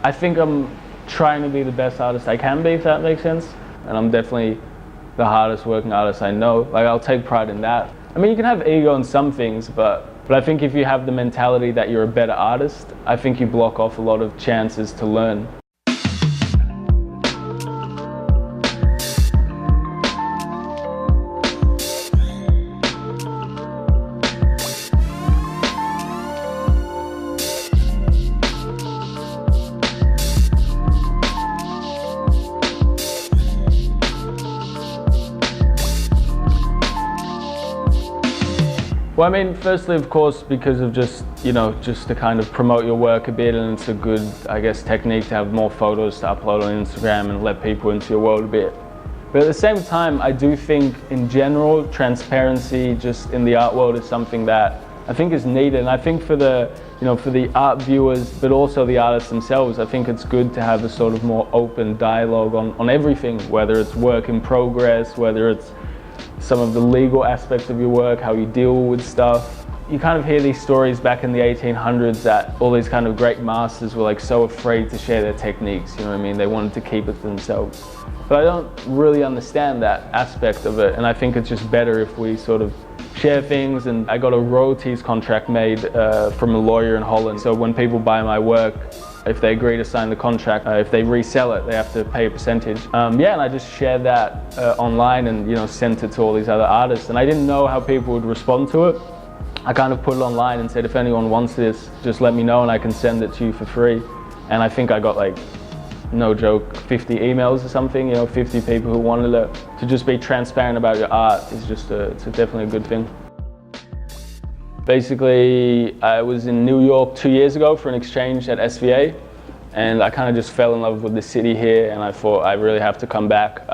I think I'm trying to be the best artist I can be, if that makes sense. And I'm definitely the hardest working artist I know. Like, I'll take pride in that. I mean, you can have ego in some things, but I think if you have the mentality that you're a better artist, I think you block off a lot of chances to learn. Well, I mean, firstly, of course, because of just to kind of promote your work a bit, and it's a good, I guess, technique to have more photos to upload on Instagram and let people into your world a bit. But at the same time, I do think, in general, transparency just in the art world is something that I think is needed. And I think for the art viewers, but also the artists themselves, I think it's good to have a sort of more open dialogue on everything, whether it's work in progress, whether it's some of the legal aspects of your work, how you deal with stuff. You kind of hear these stories back in the 1800s that all these kind of great masters were like so afraid to share their techniques, you know what I mean? They wanted to keep it to themselves. But I don't really understand that aspect of it, and I think it's just better if we sort of share things. And I got a royalties contract made from a lawyer in Holland. So when people buy my work, if they agree to sign the contract, if they resell it, they have to pay a percentage. Yeah, and I just shared that online and sent it to all these other artists. And I didn't know how people would respond to it. I kind of put it online and said, if anyone wants this, just let me know and I can send it to you for free. And I think I got, like, no joke, 50 emails or something, 50 people who wanted it. To just be transparent about your art is just it's definitely a good thing. Basically, I was in New York 2 years ago for an exchange at SVA, and I kind of just fell in love with the city here, and I thought I really have to come back.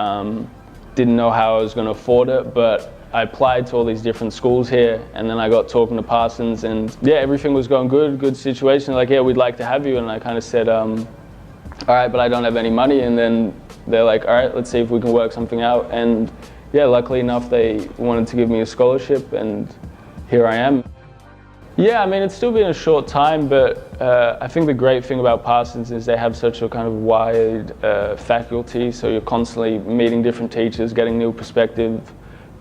Didn't know how I was going to afford it, but I applied to all these different schools here, and then I got talking to Parsons, and yeah, everything was going good situation. Like, yeah, we'd like to have you, and I kind of said, all right, but I don't have any money. And then they're like, all right, let's see if we can work something out. And yeah, luckily enough, they wanted to give me a scholarship, and here I am. Yeah, I mean, it's still been a short time, but I think the great thing about Parsons is they have such a kind of wide faculty, so you're constantly meeting different teachers, getting new perspective.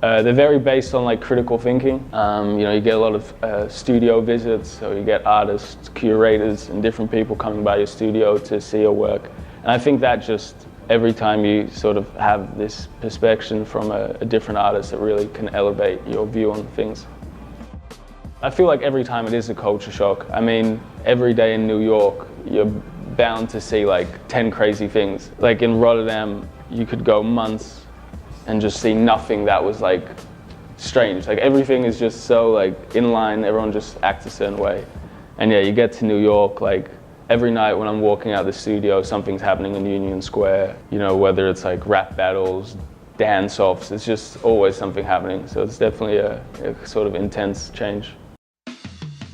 They're very based on like critical thinking. You get a lot of studio visits, so you get artists, curators, and different people coming by your studio to see your work. And I think that just every time you sort of have this perspective from a different artist, it really can elevate your view on things. I feel like every time it is a culture shock. I mean, every day in New York, you're bound to see like 10 crazy things. Like in Rotterdam, you could go months and just see nothing that was like strange. Like everything is just so like in line, everyone just acts a certain way. And yeah, you get to New York, like every night when I'm walking out the studio, something's happening in Union Square. Whether it's like rap battles, dance-offs, it's just always something happening. So it's definitely a sort of intense change.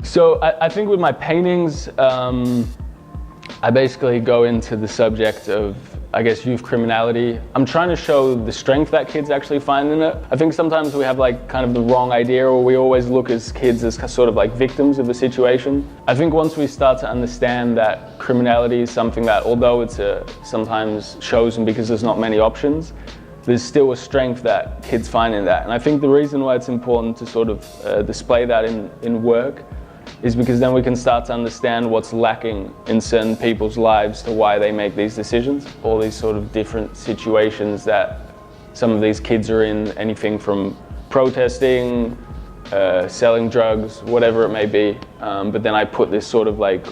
So I think with my paintings, I basically go into the subject of, I guess, youth criminality. I'm trying to show the strength that kids actually find in it. I think sometimes we have like kind of the wrong idea, or we always look as kids as sort of like victims of a situation. I think once we start to understand that criminality is something that, although it's sometimes chosen because there's not many options, there's still a strength that kids find in that. And I think the reason why it's important to sort of display that in work is because then we can start to understand what's lacking in certain people's lives to why they make these decisions. All these sort of different situations that some of these kids are in, anything from protesting, selling drugs, whatever it may be. But then I put this sort of like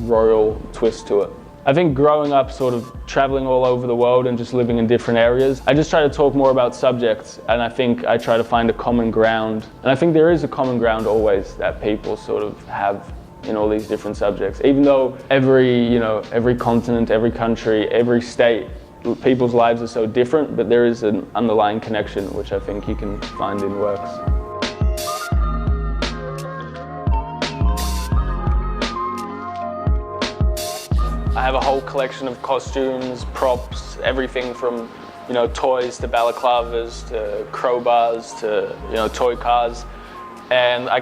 royal twist to it. I think growing up sort of traveling all over the world and just living in different areas, I just try to talk more about subjects, and I think I try to find a common ground. And I think there is a common ground always that people sort of have in all these different subjects. Even though every continent, every country, every state, people's lives are so different, but there is an underlying connection which I think you can find in works. I have a whole collection of costumes, props, everything from toys to balaclavas to crowbars to toy cars. And I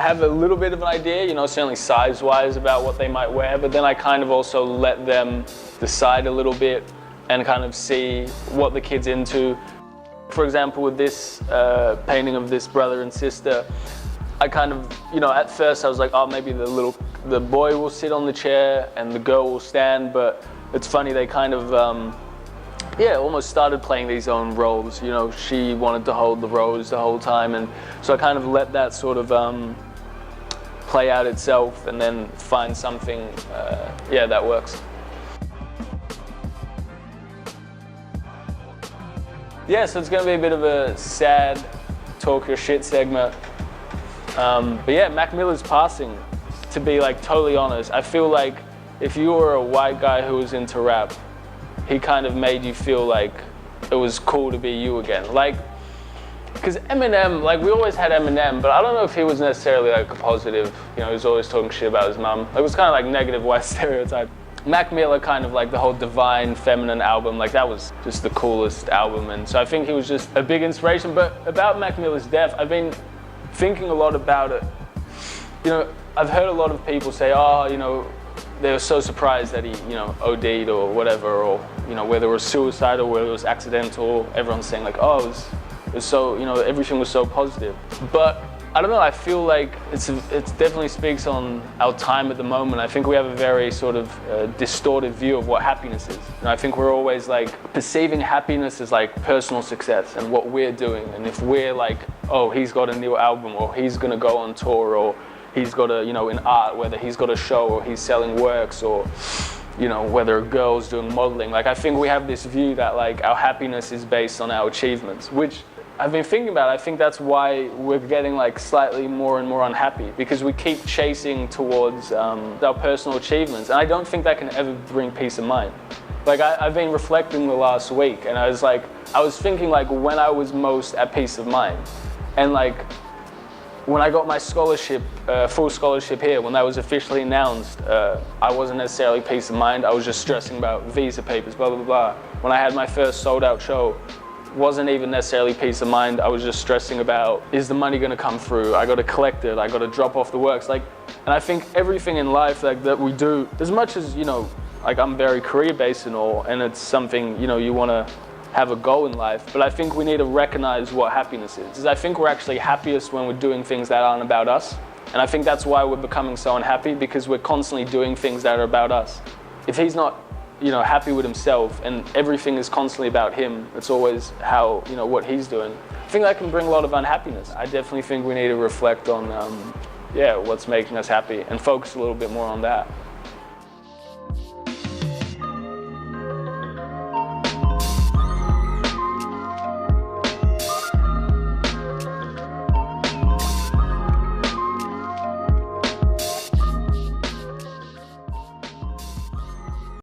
have a little bit of an idea, you know, certainly size-wise about what they might wear, but then I kind of also let them decide a little bit and kind of see what the kid's into. For example, with this painting of this brother and sister, I kind of, you know, at first I was like, oh, maybe the boy will sit on the chair and the girl will stand, but it's funny, they kind of, almost started playing these own roles. You know, she wanted to hold the rose the whole time, and so I kind of let that sort of play out itself and then find something, that works. Yeah, so it's going to be a bit of a sad talk your shit segment. But yeah, Mac Miller's passing, to be like totally honest, I feel like if you were a white guy who was into rap, he kind of made you feel like it was cool to be you again. Like, because Eminem, like we always had Eminem, but I don't know if he was necessarily like a positive, you know, he was always talking shit about his mum. Like, it was kind of like negative white stereotype. Mac Miller, kind of like the whole Divine Feminine album, like that was just the coolest album, and so I think he was just a big inspiration. But about Mac Miller's death, I've been thinking a lot about it. You know, I've heard a lot of people say, oh, you know, they were so surprised that he, you know, OD'd or whatever, or, you know, whether it was suicide or whether it was accidental. Everyone's saying like, oh, it was so, you know, everything was so positive. But I don't know, I feel like it definitely speaks on our time at the moment. I think we have a very sort of distorted view of what happiness is. And I think we're always like perceiving happiness as like personal success and what we're doing. And if we're like, oh, he's got a new album, or he's gonna go on tour, or he's got a, you know, in art, whether he's got a show or he's selling works, or, you know, whether a girl's doing modeling. Like, I think we have this view that like our happiness is based on our achievements, which I've been thinking about. I think that's why we're getting like slightly more and more unhappy, because we keep chasing towards our personal achievements, and I don't think that can ever bring peace of mind. Like, I've been reflecting the last week, and I was thinking like when I was most at peace of mind, and like when I got my scholarship, full scholarship here, when that was officially announced, I wasn't necessarily peace of mind. I was just stressing about visa papers, blah, blah, blah. When I had my first sold out show, wasn't even necessarily peace of mind. I was just stressing about, is the money gonna come through? I gotta collect it, I gotta drop off the works. Like, and I think everything in life like that we do, as much as, you know, like I'm very career-based and all, and it's something, you know, you wanna have a goal in life, but I think we need to recognize what happiness is. I think we're actually happiest when we're doing things that aren't about us. And I think that's why we're becoming so unhappy, because we're constantly doing things that are about us. If he's not, you know, happy with himself and everything is constantly about him, it's always how, you know, what he's doing, I think that can bring a lot of unhappiness. I definitely think we need to reflect on, what's making us happy and focus a little bit more on that.